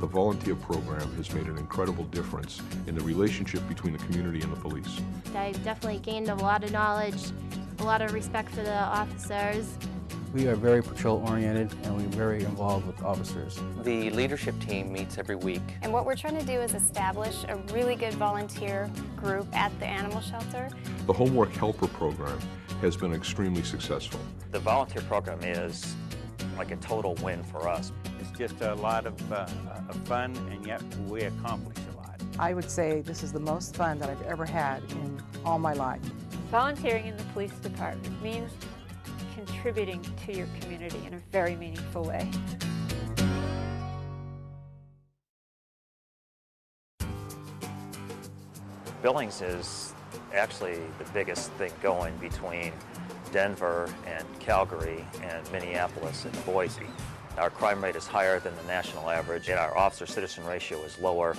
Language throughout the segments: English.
The volunteer program has made an incredible difference in the relationship between the community and the police. I definitely gained a lot of knowledge, a lot of respect for the officers. We are very patrol-oriented and we're very involved with officers. The leadership team meets every week. And what we're trying to do is establish a really good volunteer group at the animal shelter. The Homework Helper program has been extremely successful. The volunteer program is like a total win for us. It's just a lot of fun, and yet we accomplish a lot. I would say this is the most fun that I've ever had in all my life. Volunteering in the police department means contributing to your community in a very meaningful way. Billings is actually the biggest thing going between Denver and Calgary and Minneapolis and Boise. Our crime rate is higher than the national average and our officer-citizen ratio is lower,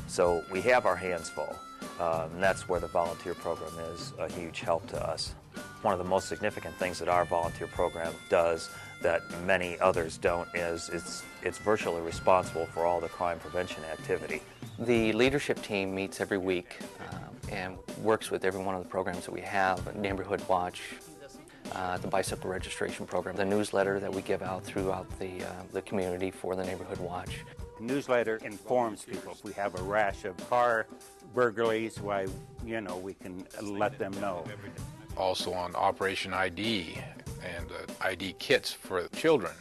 so we have our hands full. And that's where the volunteer program is a huge help to us. One of the most significant things that our volunteer program does that many others don't is it's virtually responsible for all the crime prevention activity. The leadership team meets every week and works with every one of the programs that we have, Neighborhood Watch, the bicycle registration program, the newsletter that we give out throughout the community for the Neighborhood Watch. The newsletter informs people. If we have a rash of car burglaries, why, we can let them know. Also on Operation ID and ID kits for children.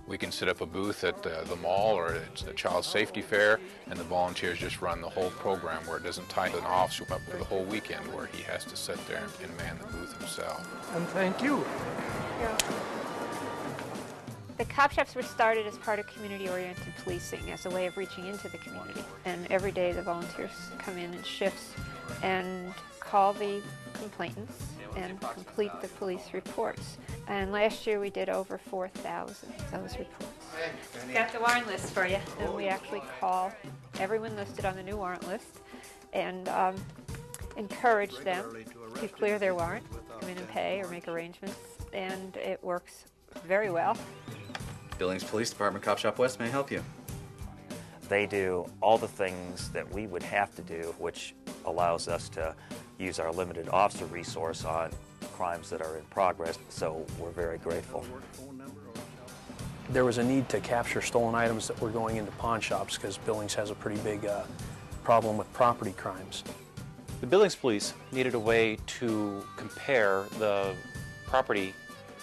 We can set up a booth at the mall or it's a child safety fair, and the volunteers just run the whole program where it doesn't tie an officer up for the whole weekend where he has to sit there and man the booth himself. And thank you. Yeah. The cop shops were started as part of community-oriented policing as a way of reaching into the community. And every day the volunteers come in shifts and call the complainants and complete the police reports. And last year we did over 4,000 of those reports. Got the warrant list for you, and we actually call everyone listed on the new warrant list and encourage them to clear their warrant, come in and pay or make arrangements, and it works very well. Billings Police Department, Cop Shop West, may I help you? They do all the things that we would have to do, which allows us to use our limited officer resource on crimes that are in progress, so we're very grateful. There was a need to capture stolen items that were going into pawn shops because Billings has a pretty big problem with property crimes. The Billings Police needed a way to compare the property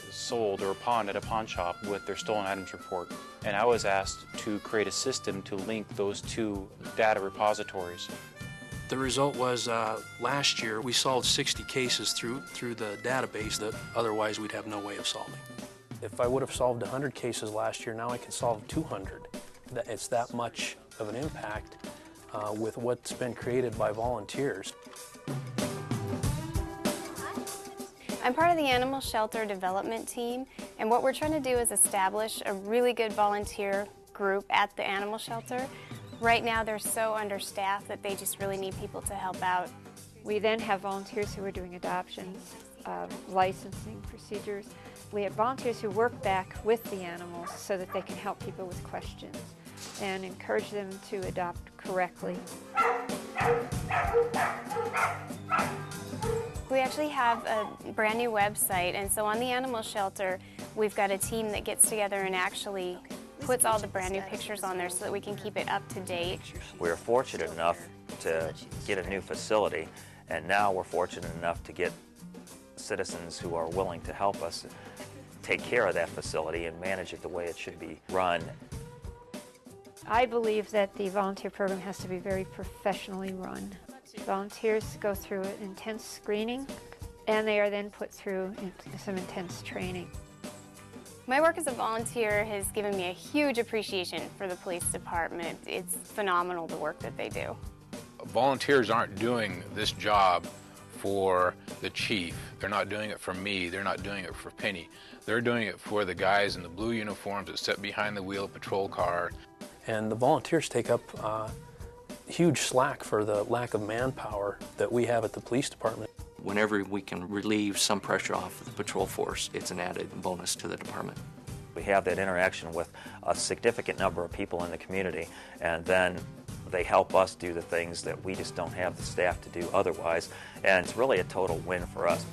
sold or pawned at a pawn shop with their stolen items report. And I was asked to create a system to link those two data repositories. The result was last year we solved 60 cases through the database that otherwise we'd have no way of solving. If I would have solved 100 cases last year, now I can solve 200. It's that much of an impact with what's been created by volunteers. I'm part of the animal shelter development team, and what we're trying to do is establish a really good volunteer group at the animal shelter. Right now they're so understaffed that they just really need people to help out. We then have volunteers who are doing adoptions, licensing procedures. We have volunteers who work back with the animals so that they can help people with questions and encourage them to adopt correctly. We actually have a brand new website, and so on the animal shelter we've got a team that gets together and actually puts all the brand new pictures on there so that we can keep it up to date. We're fortunate enough to get a new facility, and now we're fortunate enough to get citizens who are willing to help us take care of that facility and manage it the way it should be run. I believe that the volunteer program has to be very professionally run. Volunteers go through an intense screening, and they are then put through some intense training. My work as a volunteer has given me a huge appreciation for the police department. It's phenomenal the work that they do. Volunteers aren't doing this job for the chief. They're not doing it for me. They're not doing it for Penny. They're doing it for the guys in the blue uniforms that sit behind the wheel of a patrol car. And the volunteers take up huge slack for the lack of manpower that we have at the police department. Whenever we can relieve some pressure off of the patrol force, it's an added bonus to the department. We have that interaction with a significant number of people in the community, and then they help us do the things that we just don't have the staff to do otherwise, and it's really a total win for us.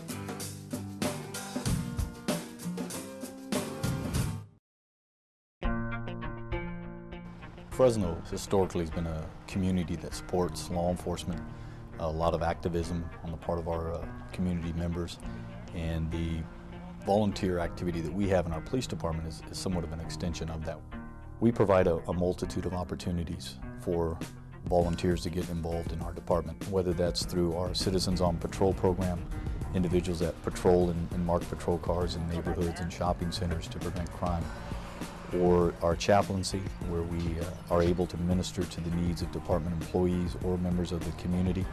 Fresno historically has been a community that supports law enforcement, a lot of activism on the part of our community members, and the volunteer activity that we have in our police department is somewhat of an extension of that. We provide a multitude of opportunities for volunteers to get involved in our department, whether that's through our Citizens on Patrol program, individuals that patrol and mark patrol cars in neighborhoods and shopping centers to prevent crime, or our chaplaincy, where we are able to minister to the needs of department employees or members of the community.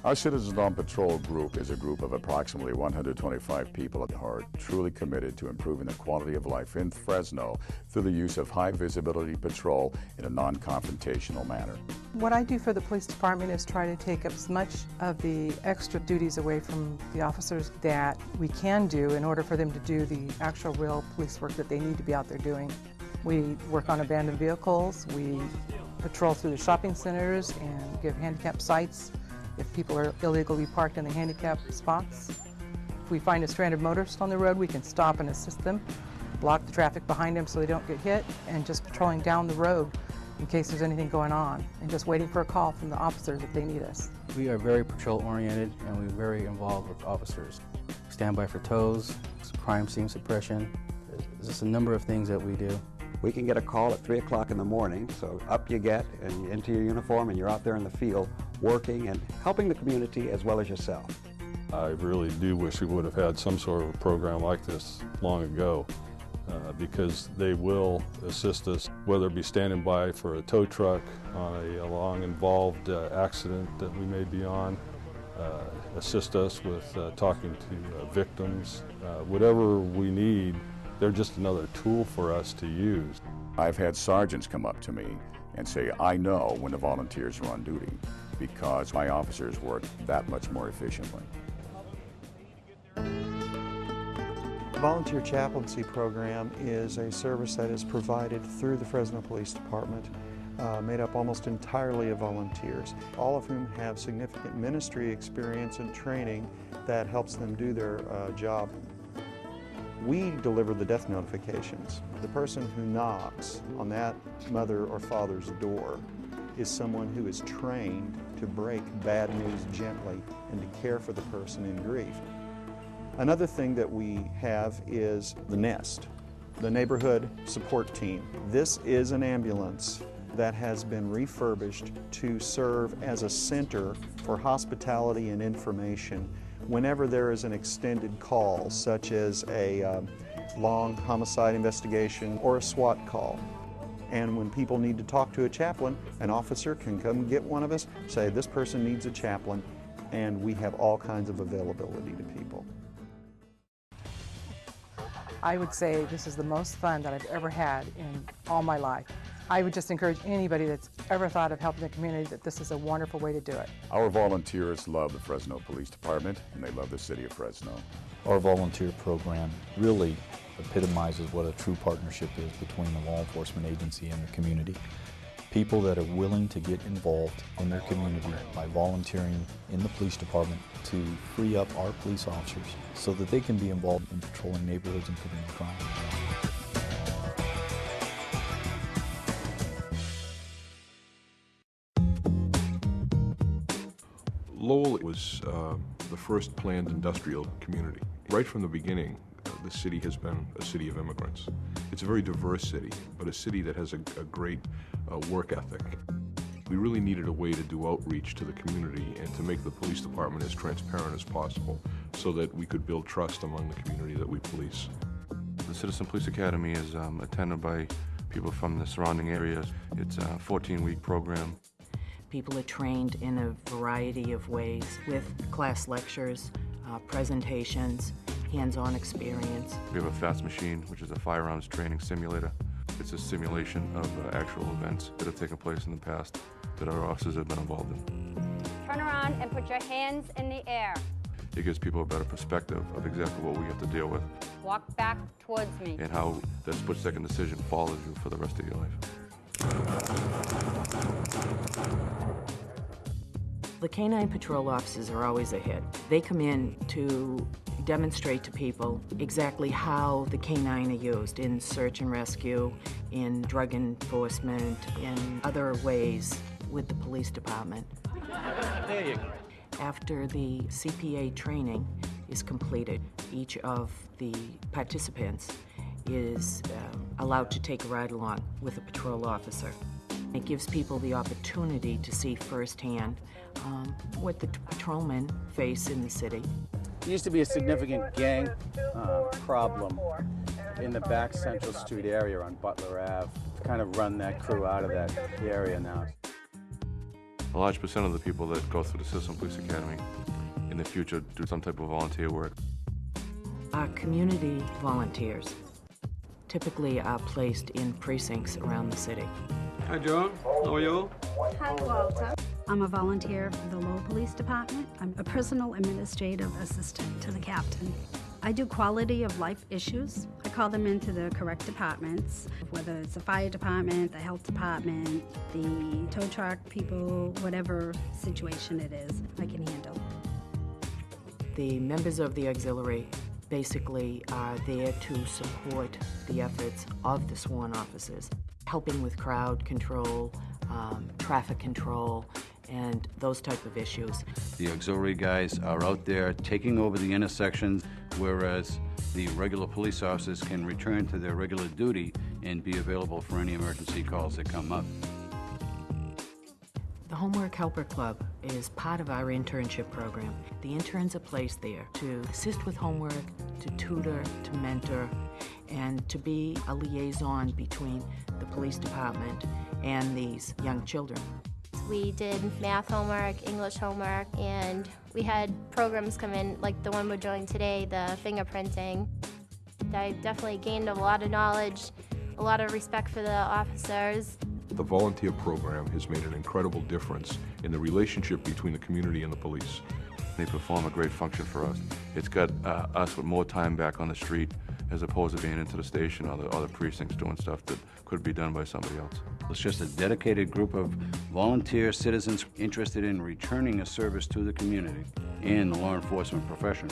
Our Citizens on Patrol group is a group of approximately 125 people who are truly committed to improving the quality of life in Fresno through the use of high visibility patrol in a non-confrontational manner. What I do for the police department is try to take up as much of the extra duties away from the officers that we can do in order for them to do the actual real police work that they need to be out there doing. We work on abandoned vehicles, we patrol through the shopping centers and give handicap sites if people are illegally parked in the handicap spots. If we find a stranded motorist on the road, we can stop and assist them, block the traffic behind them so they don't get hit, and just patrolling down the road in case there's anything going on, and just waiting for a call from the officers if they need us. We are very patrol-oriented, and we're very involved with officers. Standby for tows, crime scene suppression. There's just a number of things that we do. We can get a call at 3 o'clock in the morning, so up you get and into your uniform and you're out there in the field working and helping the community as well as yourself. I really do wish we would have had some sort of a program like this long ago, because they will assist us, whether it be standing by for a tow truck on a long involved accident that we may be on, assist us with talking to victims, whatever we need. They're just another tool for us to use. I've had sergeants come up to me and say, I know when the volunteers are on duty because my officers work that much more efficiently. The Volunteer Chaplaincy Program is a service that is provided through the Fresno Police Department, made up almost entirely of volunteers, all of whom have significant ministry experience and training that helps them do their job. We deliver the death notifications. The person who knocks on that mother or father's door is someone who is trained to break bad news gently and to care for the person in grief. Another thing that we have is the NEST, the Neighborhood Support Team. This is an ambulance that has been refurbished to serve as a center for hospitality and information whenever there is an extended call, such as a long homicide investigation or a SWAT call. And when people need to talk to a chaplain, an officer can come get one of us, say this person needs a chaplain, and we have all kinds of availability to people. I would say this is the most fun that I've ever had in all my life. I would just encourage anybody that's ever thought of helping the community that this is a wonderful way to do it. Our volunteers love the Fresno Police Department and they love the city of Fresno. Our volunteer program really epitomizes what a true partnership is between the law enforcement agency and the community. People that are willing to get involved in their community by volunteering in the police department to free up our police officers so that they can be involved in patrolling neighborhoods and preventing crime. Lowell was the first planned industrial community. Right from the beginning, the city has been a city of immigrants. It's a very diverse city, but a city that has a great work ethic. We really needed a way to do outreach to the community and to make the police department as transparent as possible so that we could build trust among the community that we police. The Citizen Police Academy is attended by people from the surrounding areas. It's a 14-week program. People are trained in a variety of ways with class lectures, presentations, hands-on experience. We have a FAST machine, which is a firearms training simulator. It's a simulation of actual events that have taken place in the past that our officers have been involved in. Turn around and put your hands in the air. It gives people a better perspective of exactly what we have to deal with. Walk back towards me. and how that split-second decision follows you for the rest of your life. The Canine Patrol officers are always ahead. They come in to demonstrate to people exactly how the canine are used in search and rescue, in drug enforcement, in other ways with the police department. There you go. After the CPA training is completed, each of the participants is allowed to take a ride along with a patrol officer. It gives people the opportunity to see firsthand what the patrolmen face in the city. There used to be a significant gang problem in the back Central Street area on Butler Ave. Kind of run that crew out of that area now. A large percent of the people that go through the Citizen Police Academy in the future do some type of volunteer work. Our community volunteers typically are placed in precincts around the city. Hi, John. How are you? Hi, Walter. I'm a volunteer for the Lowell Police Department. I'm a personal administrative assistant to the captain. I do quality of life issues. I call them into the correct departments, whether it's the fire department, the health department, the tow truck people, whatever situation it is, I can handle. The members of the auxiliary basically are there to support the efforts of the sworn officers, helping with crowd control, traffic control, and those type of issues. The auxiliary guys are out there taking over the intersections, whereas the regular police officers can return to their regular duty and be available for any emergency calls that come up. The Homework Helper Club is part of our internship program. The interns are placed there to assist with homework, to tutor, to mentor, and to be a liaison between the police department and these young children. We did math homework, English homework, and we had programs come in, like the one we're doing today, the fingerprinting. I definitely gained a lot of knowledge, a lot of respect for the officers. The volunteer program has made an incredible difference in the relationship between the community and the police. They perform a great function for us. It's got us with more time back on the street as opposed to being into the station or the other precincts doing stuff that could be done by somebody else. It's just a dedicated group of volunteer citizens interested in returning a service to the community and the law enforcement profession.